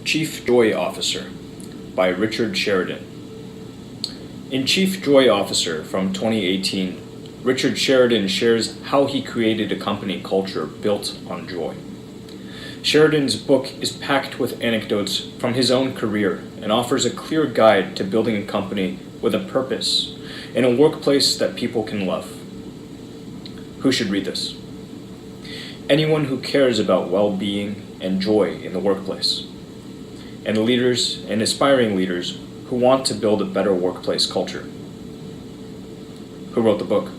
Chief Joy Officer by Richard Sheridan. In Chief Joy Officer from 2018, Richard Sheridan shares how he created a company culture built on joy. Sheridan's book is packed with anecdotes from his own career and offers a clear guide to building a company with a purpose in a workplace that people can love. Who should read this? Anyone who cares about well-being and joy in the workplace, and leaders and aspiring leaders who want to build a better workplace culture. Who wrote the book?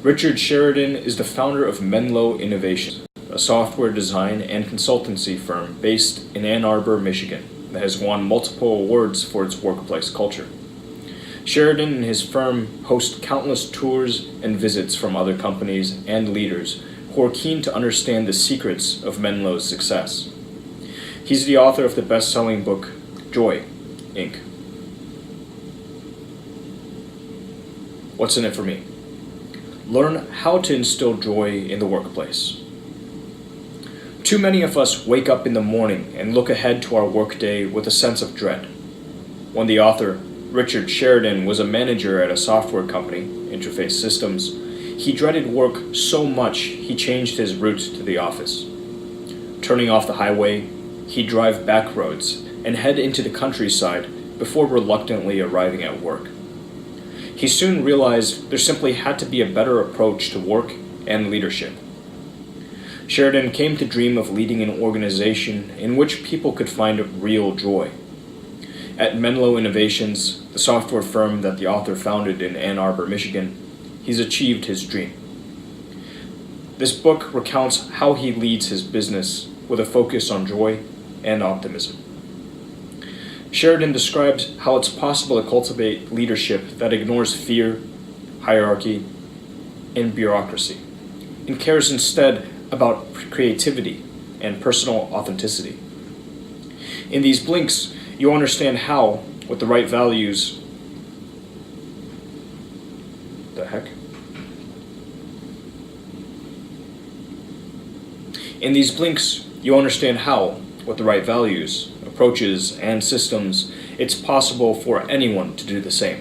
Richard Sheridan is the founder of Menlo Innovations, a software design and consultancy firm based in Ann Arbor, Michigan, that has won multiple awards for its workplace culture. Sheridan and his firm host countless tours and visits from other companies and leaders who are keen to understand the secrets of Menlo's success. He's the author of the best-selling book, Joy, Inc. What's in it for me? Learn how to instill joy in the workplace. Too many of us wake up in the morning and look ahead to our workday with a sense of dread. When the author, Richard Sheridan, was a manager at a software company, Interface Systems, he dreaded work so much he changed his route to the office. Turning off the highway, he'd drive back roads and head into the countryside before reluctantly arriving at work. He soon realized there simply had to be a better approach to work and leadership. Sheridan came to dream of leading an organization in which people could find real joy. At Menlo Innovations, the software firm that the author founded in Ann Arbor, Michigan, he's achieved his dream. This book recounts how he leads his business with a focus on joy and optimism. Sheridan describes how it's possible to cultivate leadership that ignores fear, hierarchy, and bureaucracy, and cares instead about creativity and personal authenticity. In these blinks, you'll understand how, with the right values, In these blinks, you'll understand how, with the right values, approaches, and systems, it's possible for anyone to do the same.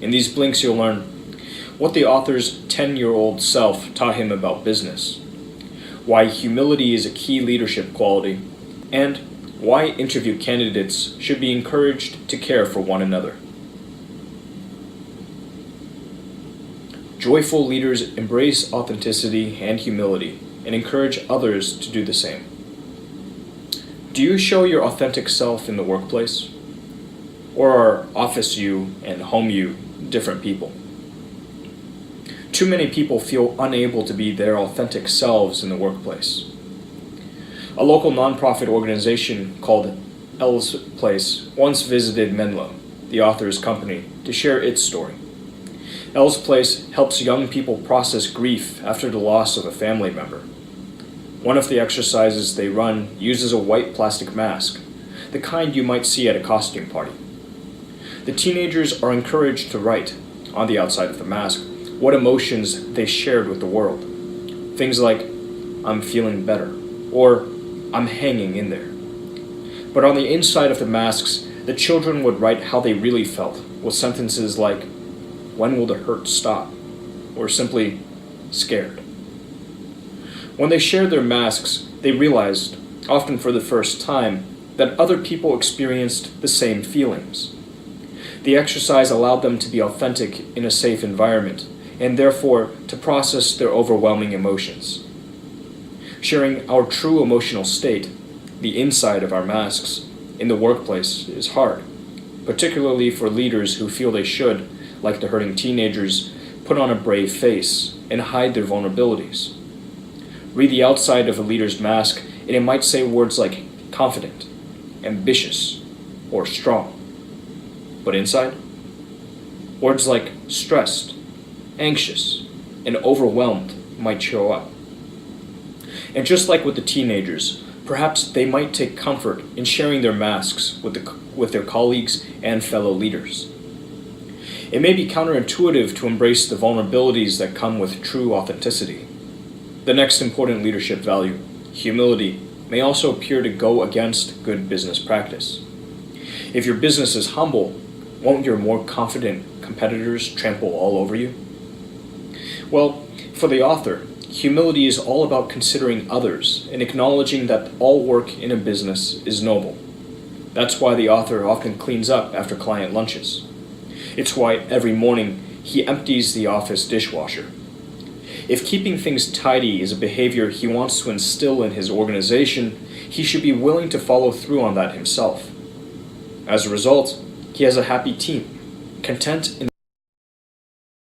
In these blinks, you'll learn what the author's 10-year-old self taught him about business, why humility is a key leadership quality, and why interview candidates should be encouraged to care for one another. Joyful leaders embrace authenticity and humility and encourage others to do the same. Do you show your authentic self in the workplace? Or are office you and home you different people? Too many people feel unable to be their authentic selves in the workplace. A local nonprofit organization called L's Place once visited Menlo, the author's company, to share its story. L's Place helps young people process grief after the loss of a family member. One of the exercises they run uses a white plastic mask, the kind you might see at a costume party. The teenagers are encouraged to write, on the outside of the mask, what emotions they shared with the world. Things like, "I'm feeling better," or "I'm hanging in there." But on the inside of the masks, the children would write how they really felt, with sentences like, "When will the hurt stop?" or simply, "Scared." When they shared their masks, they realized, often for the first time, that other people experienced the same feelings. The exercise allowed them to be authentic in a safe environment, and therefore to process their overwhelming emotions. Sharing our true emotional state, the inside of our masks, in the workplace is hard, particularly for leaders who feel they should, like the hurting teenagers, put on a brave face and hide their vulnerabilities. Read the outside of a leader's mask, and it might say words like confident, ambitious, or strong. But inside, words like stressed, anxious, and overwhelmed might show up. And just like with the teenagers, perhaps they might take comfort in sharing their masks with their colleagues and fellow leaders. It may be counterintuitive to embrace the vulnerabilities that come with true authenticity. The next important leadership value, humility, may also appear to go against good business practice. If your business is humble, won't your more confident competitors trample all over you? Well, for the author, humility is all about considering others and acknowledging that all work in a business is noble. That's why the author often cleans up after client lunches. It's why every morning he empties the office dishwasher. If keeping things tidy is a behavior he wants to instill in his organization, he should be willing to follow through on that himself. As a result, he has a happy team, content and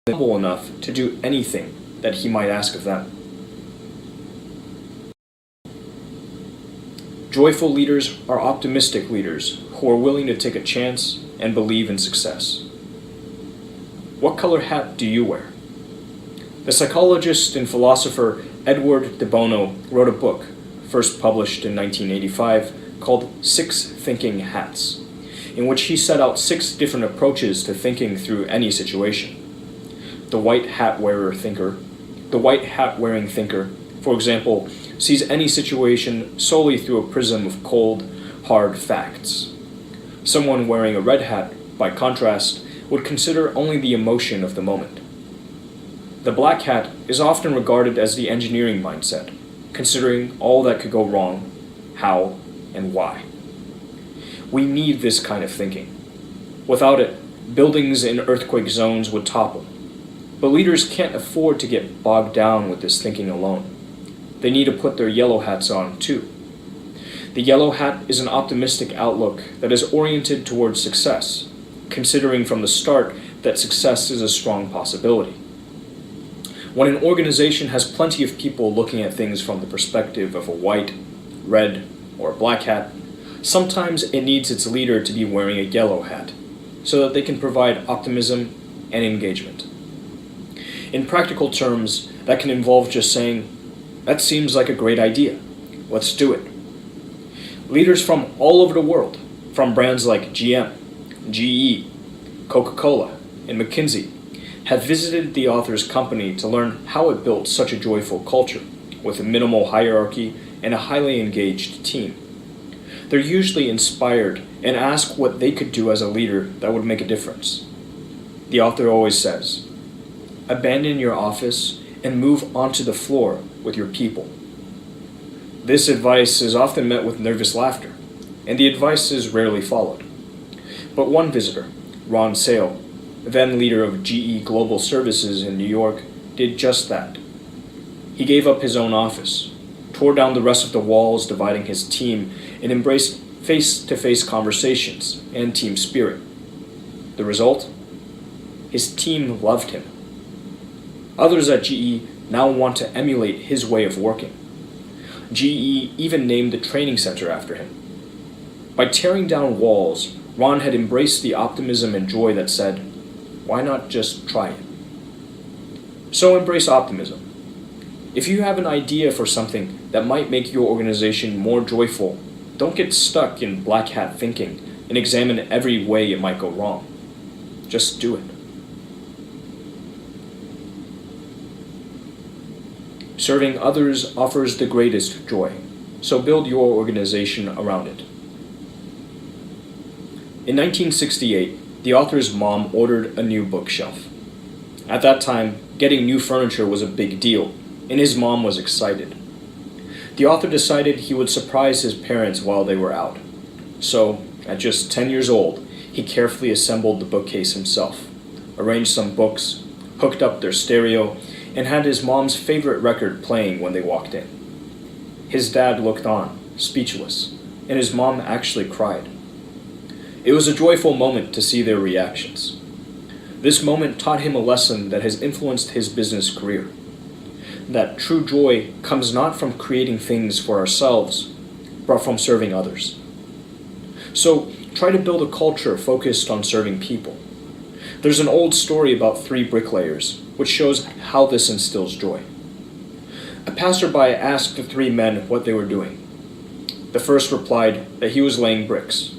humble enough to do anything that he might ask of them. Joyful leaders are optimistic leaders who are willing to take a chance and believe in success. What color hat do you wear? The psychologist and philosopher Edward de Bono wrote a book, first published in 1985, called 6 Thinking Hats, in which he set out 6 different approaches to thinking through any situation. The white hat wearing thinker, for example, sees any situation solely through a prism of cold, hard facts. Someone wearing a red hat, by contrast, would consider only the emotion of the moment. The black hat is often regarded as the engineering mindset, considering all that could go wrong, how, and why. We need this kind of thinking. Without it, buildings in earthquake zones would topple. But leaders can't afford to get bogged down with this thinking alone. They need to put their yellow hats on, too. The yellow hat is an optimistic outlook that is oriented towards success, considering from the start that success is a strong possibility. When an organization has plenty of people looking at things from the perspective of a white, red, or black hat, sometimes it needs its leader to be wearing a yellow hat, so that they can provide optimism and engagement. In practical terms, that can involve just saying, "That seems like a great idea. Let's do it." Leaders from all over the world, from brands like GM, GE, Coca-Cola, and McKinsey, have visited the author's company to learn how it built such a joyful culture, with a minimal hierarchy and a highly engaged team. They're usually inspired and ask what they could do as a leader that would make a difference. The author always says, "Abandon your office and move onto the floor with your people." This advice is often met with nervous laughter, and the advice is rarely followed. But one visitor, Ron Sale, then leader of GE Global Services in New York, did just that. He gave up his own office, tore down the rest of the walls dividing his team, and embraced face-to-face conversations and team spirit. The result? His team loved him. Others at GE now want to emulate his way of working. GE even named the training center after him. By tearing down walls, Ron had embraced the optimism and joy that said, "Why not just try it?" So embrace optimism. If you have an idea for something that might make your organization more joyful, don't get stuck in black hat thinking and examine every way it might go wrong. Just do it. Serving others offers the greatest joy, so build your organization around it. In 1968, the author's mom ordered a new bookshelf. At that time, getting new furniture was a big deal, and his mom was excited. The author decided he would surprise his parents while they were out. So, at just 10 years old, he carefully assembled the bookcase himself, arranged some books, hooked up their stereo, and had his mom's favorite record playing when they walked in. His dad looked on, speechless, and his mom actually cried. It was a joyful moment to see their reactions. This moment taught him a lesson that has influenced his business career. That true joy comes not from creating things for ourselves, but from serving others. So try to build a culture focused on serving people. There's an old story about 3 bricklayers, which shows how this instills joy. A passerby asked the 3 men what they were doing. The first replied that he was laying bricks.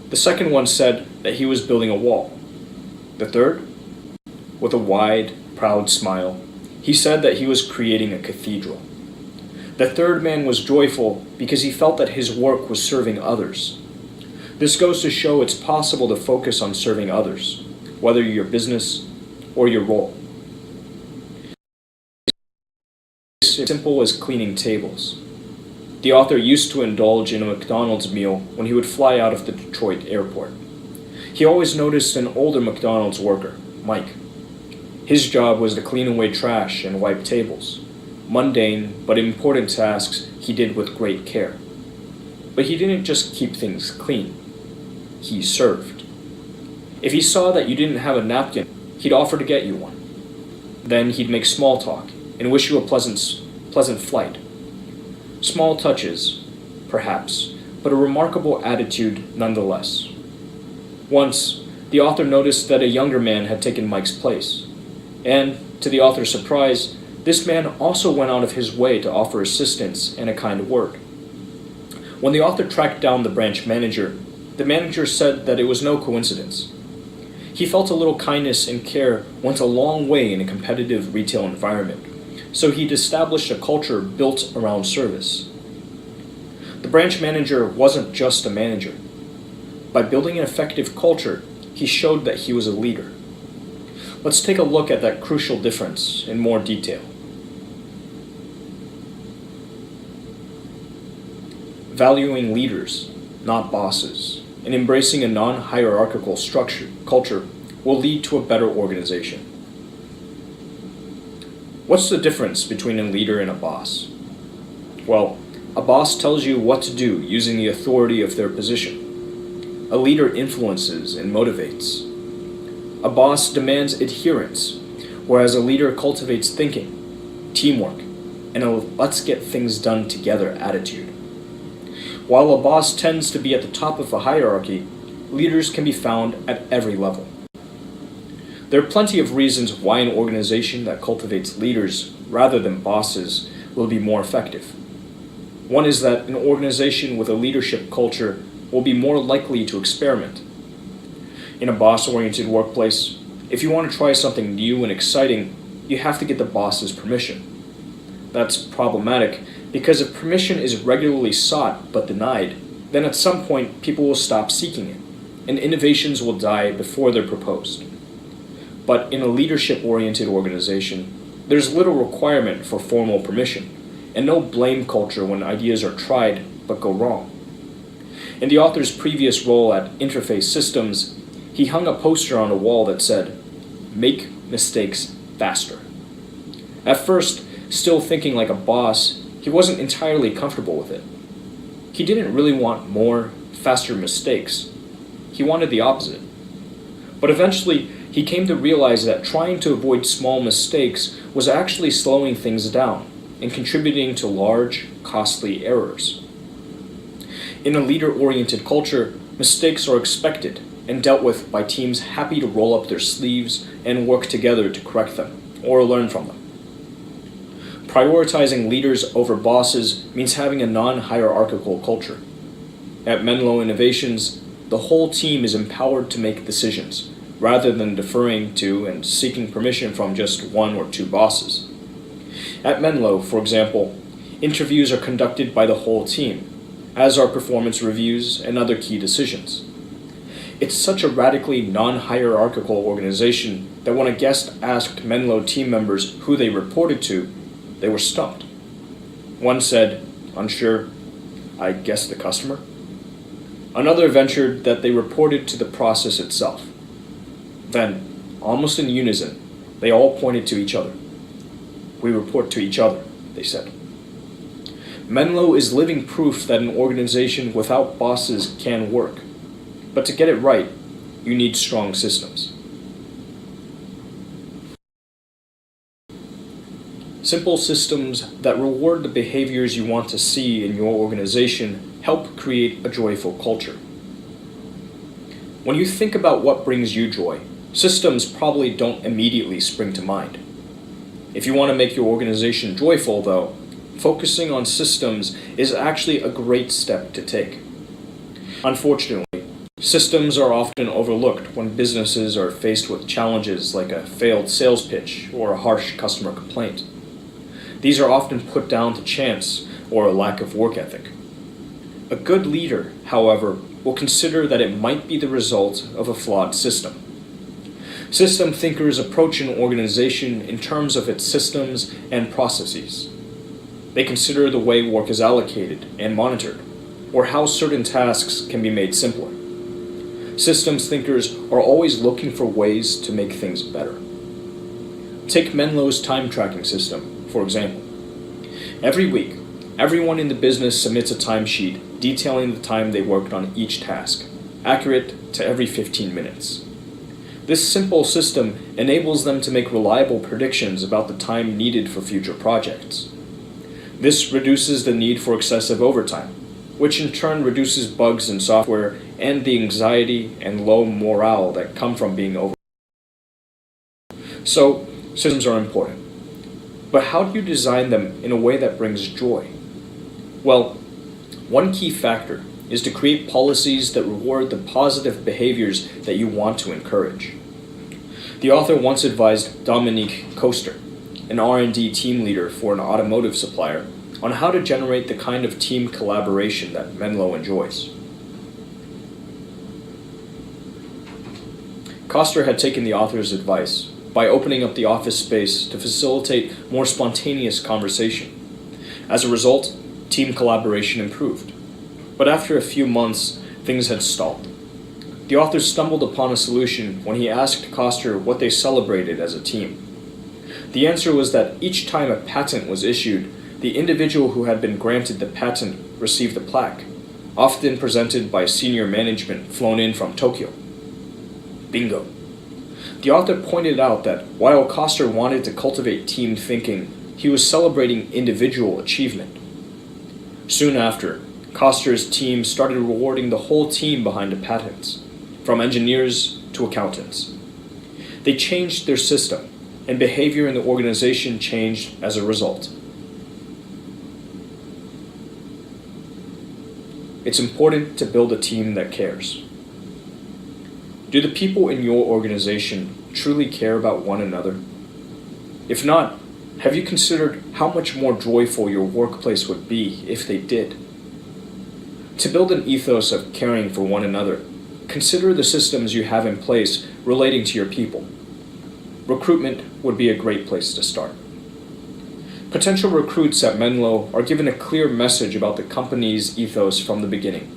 The second one said that he was building a wall. The third, with a wide, proud smile, he said that he was creating a cathedral. The third man was joyful because he felt that his work was serving others. This goes to show it's possible to focus on serving others, whether your business or your role. It's as simple as cleaning tables. The author used to indulge in a McDonald's meal when he would fly out of the Detroit airport. He always noticed an older McDonald's worker, Mike. His job was to clean away trash and wipe tables. Mundane but important tasks he did with great care. But he didn't just keep things clean. He served. If he saw that you didn't have a napkin, he'd offer to get you one. Then he'd make small talk and wish you a pleasant flight. Small touches, perhaps, but a remarkable attitude nonetheless. Once, the author noticed that a younger man had taken Mike's place, and, to the author's surprise, this man also went out of his way to offer assistance and a kind word. When the author tracked down the branch manager, the manager said that it was no coincidence. He felt a little kindness and care went a long way in a competitive retail environment, so he'd established a culture built around service. The branch manager wasn't just a manager. By building an effective culture, he showed that he was a leader. Let's take a look at that crucial difference in more detail. Valuing leaders, not bosses, and embracing a non-hierarchical culture will lead to a better organization. What's the difference between a leader and a boss? Well, a boss tells you what to do using the authority of their position. A leader influences and motivates. A boss demands adherence, whereas a leader cultivates thinking, teamwork, and a let's get things done together attitude. While a boss tends to be at the top of a hierarchy, leaders can be found at every level. There are plenty of reasons why an organization that cultivates leaders rather than bosses will be more effective. One is that an organization with a leadership culture will be more likely to experiment. In a boss-oriented workplace, if you want to try something new and exciting, you have to get the boss's permission. That's problematic because if permission is regularly sought but denied, then at some point people will stop seeking it, and innovations will die before they're proposed. But in a leadership-oriented organization, there's little requirement for formal permission, and no blame culture when ideas are tried but go wrong. In the author's previous role at Interface Systems, he hung a poster on a wall that said, "Make mistakes faster." At first, still thinking like a boss, he wasn't entirely comfortable with it. He didn't really want more, faster mistakes. He wanted the opposite. But eventually, he came to realize that trying to avoid small mistakes was actually slowing things down and contributing to large, costly errors. In a leader-oriented culture, mistakes are expected and dealt with by teams happy to roll up their sleeves and work together to correct them or learn from them. Prioritizing leaders over bosses means having a non-hierarchical culture. At Menlo Innovations, the whole team is empowered to make decisions, rather than deferring to and seeking permission from just one or two bosses. At Menlo, for example, interviews are conducted by the whole team, as are performance reviews and other key decisions. It's such a radically non-hierarchical organization that when a guest asked Menlo team members who they reported to, they were stumped. One said, unsure, "I guess the customer?" Another ventured that they reported to the process itself. Then, almost in unison, they all pointed to each other. "We report to each other," they said. Menlo is living proof that an organization without bosses can work. But to get it right, you need strong systems. Simple systems that reward the behaviors you want to see in your organization help create a joyful culture. When you think about what brings you joy, systems probably don't immediately spring to mind. If you want to make your organization joyful, though, focusing on systems is actually a great step to take. Unfortunately, systems are often overlooked when businesses are faced with challenges like a failed sales pitch or a harsh customer complaint. These are often put down to chance or a lack of work ethic. A good leader, however, will consider that it might be the result of a flawed system. System thinkers approach an organization in terms of its systems and processes. They consider the way work is allocated and monitored, or how certain tasks can be made simpler. Systems thinkers are always looking for ways to make things better. Take Menlo's time tracking system, for example. Every week, everyone in the business submits a timesheet detailing the time they worked on each task, accurate to every 15 minutes. This simple system enables them to make reliable predictions about the time needed for future projects. This reduces the need for excessive overtime, which in turn reduces bugs in software and the anxiety and low morale that come from being over. So, systems are important. But how do you design them in a way that brings joy? Well, one key factor is to create policies that reward the positive behaviors that you want to encourage. The author once advised Dominique Koester, an R&D team leader for an automotive supplier, on how to generate the kind of team collaboration that Menlo enjoys. Koester had taken the author's advice by opening up the office space to facilitate more spontaneous conversation. As a result, team collaboration improved. But after a few months, things had stalled. The author stumbled upon a solution when he asked Koester what they celebrated as a team. The answer was that each time a patent was issued, the individual who had been granted the patent received a plaque, often presented by senior management flown in from Tokyo. Bingo. The author pointed out that while Koester wanted to cultivate team thinking, he was celebrating individual achievement. Soon after, Koester's team started rewarding the whole team behind the patents, from engineers to accountants. They changed their system, and behavior in the organization changed as a result. It's important to build a team that cares. Do the people in your organization truly care about one another? If not, have you considered how much more joyful your workplace would be if they did? To build an ethos of caring for one another, consider the systems you have in place relating to your people. Recruitment would be a great place to start. Potential recruits at Menlo are given a clear message about the company's ethos from the beginning.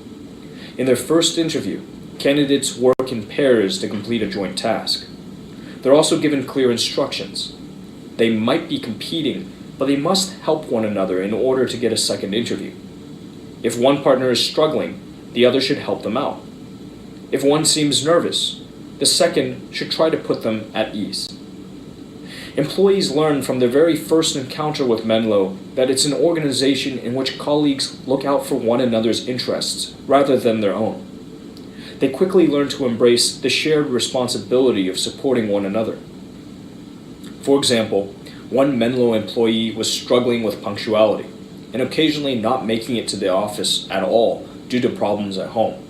In their first interview, candidates work in pairs to complete a joint task. They're also given clear instructions. They might be competing, but they must help one another in order to get a second interview. If one partner is struggling, the other should help them out. If one seems nervous, the second should try to put them at ease. Employees learn from their very first encounter with Menlo that it's an organization in which colleagues look out for one another's interests rather than their own. They quickly learn to embrace the shared responsibility of supporting one another. For example, one Menlo employee was struggling with punctuality and occasionally not making it to the office at all due to problems at home.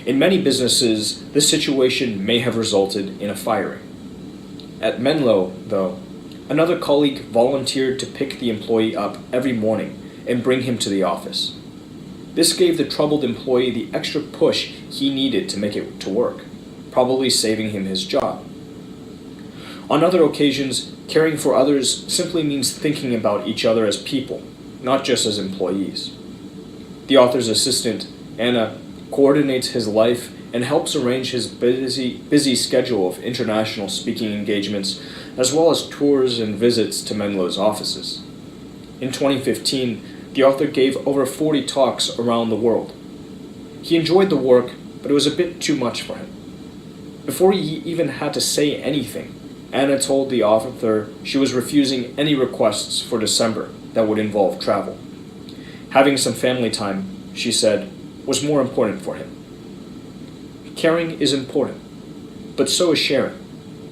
In many businesses, this situation may have resulted in a firing. At Menlo, though, another colleague volunteered to pick the employee up every morning and bring him to the office. This gave the troubled employee the extra push he needed to make it to work, probably saving him his job. On other occasions, caring for others simply means thinking about each other as people, not just as employees. The author's assistant, Anna, coordinates his life and helps arrange his busy schedule of international speaking engagements, as well as tours and visits to Menlo's offices. In 2015, the author gave over 40 talks around the world. He enjoyed the work, but it was a bit too much for him. Before he even had to say anything, Anna told the author she was refusing any requests for December that would involve travel. Having some family time, she said, was more important for him. Caring is important, but so is sharing,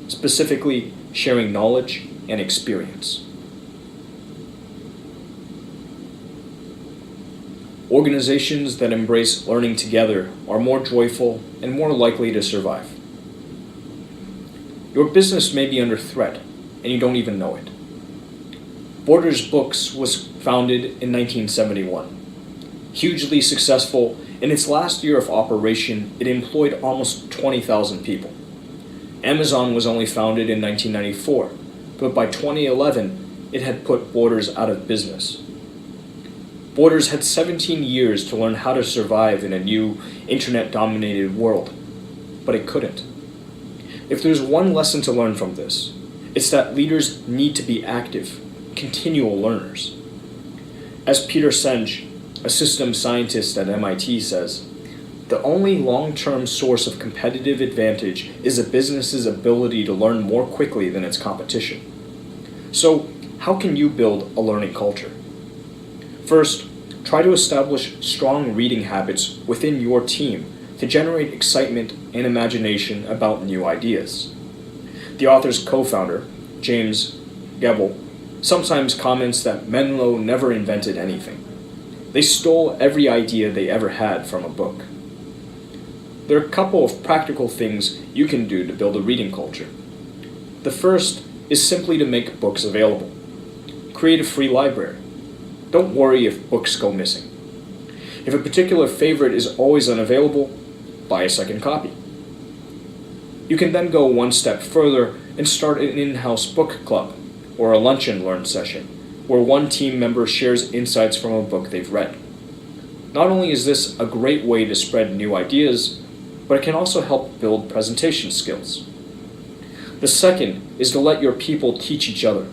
specifically sharing knowledge and experience. Organizations that embrace learning together are more joyful and more likely to survive. Your business may be under threat, and you don't even know it. Borders Books was founded in 1971. Hugely successful, in its last year of operation, it employed almost 20,000 people. Amazon was only founded in 1994, but by 2011, it had put Borders out of business. Borders had 17 years to learn how to survive in a new, internet-dominated world, but it couldn't. If there's one lesson to learn from this, it's that leaders need to be active, continual learners. As Peter Senge, a systems scientist at MIT, says, the only long-term source of competitive advantage is a business's ability to learn more quickly than its competition. So, how can you build a learning culture? First, try to establish strong reading habits within your team to generate excitement and imagination about new ideas. The author's co-founder, James Gebel, sometimes comments that Menlo never invented anything. They stole every idea they ever had from a book. There are a couple of practical things you can do to build a reading culture. The first is simply to make books available. Create a free library. Don't worry if books go missing. If a particular favorite is always unavailable, buy a second copy. You can then go one step further and start an in-house book club, or a lunch and learn session, where one team member shares insights from a book they've read. Not only is this a great way to spread new ideas, but it can also help build presentation skills. The second is to let your people teach each other.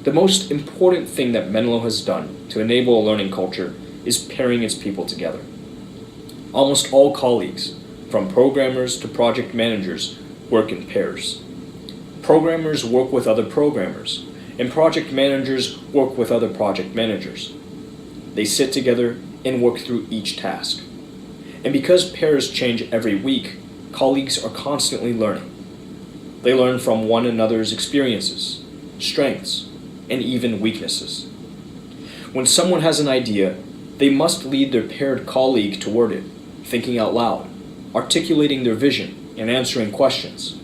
The most important thing that Menlo has done to enable a learning culture is pairing its people together. Almost all colleagues, from programmers to project managers, work in pairs. Programmers work with other programmers, and project managers work with other project managers. They sit together and work through each task. And because pairs change every week, colleagues are constantly learning. They learn from one another's experiences, strengths, and even weaknesses. When someone has an idea, they must lead their paired colleague toward it, thinking out loud, articulating their vision, and answering questions.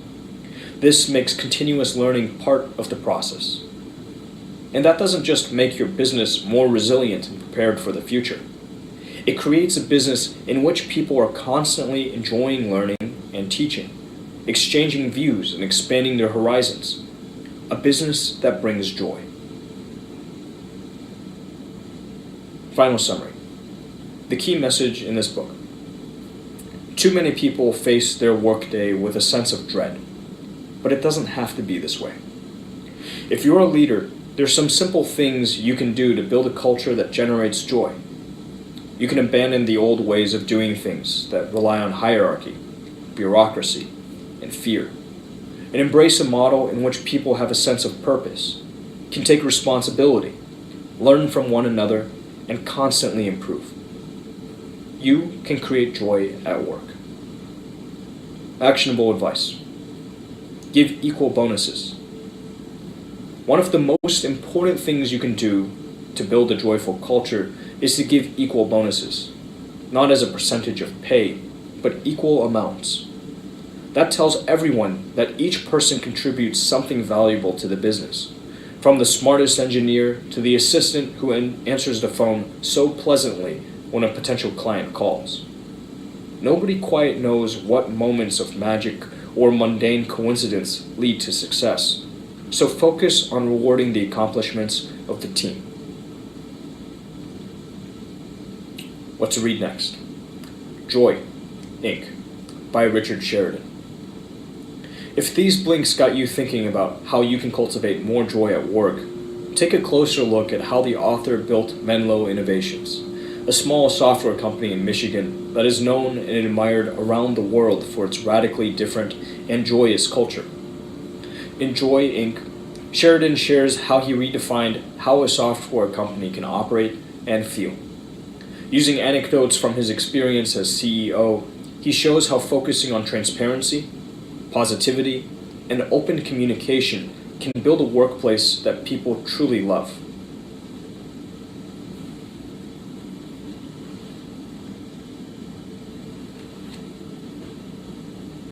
This makes continuous learning part of the process. And that doesn't just make your business more resilient and prepared for the future. It creates a business in which people are constantly enjoying learning and teaching, exchanging views and expanding their horizons. A business that brings joy. Final summary. The key message in this book. Too many people face their workday with a sense of dread, but it doesn't have to be this way. If you're a leader, there's some simple things you can do to build a culture that generates joy. You can abandon the old ways of doing things that rely on hierarchy, bureaucracy, and fear, and embrace a model in which people have a sense of purpose, can take responsibility, learn from one another, and constantly improve. You can create joy at work. Actionable advice. Give equal bonuses. One of the most important things you can do to build a joyful culture is to give equal bonuses, not as a percentage of pay, but equal amounts. That tells everyone that each person contributes something valuable to the business, from the smartest engineer to the assistant who answers the phone so pleasantly when a potential client calls. Nobody quite knows what moments of magic or mundane coincidence lead to success, so focus on rewarding the accomplishments of the team. What to read next? Joy, Inc. by Richard Sheridan. If these blinks got you thinking about how you can cultivate more joy at work, take a closer look at how the author built Menlo Innovations, a small software company in Michigan that is known and admired around the world for its radically different and joyous culture. In Joy, Inc., Sheridan shares how he redefined how a software company can operate and feel. Using anecdotes from his experience as CEO, he shows how focusing on transparency, positivity, and open communication can build a workplace that people truly love.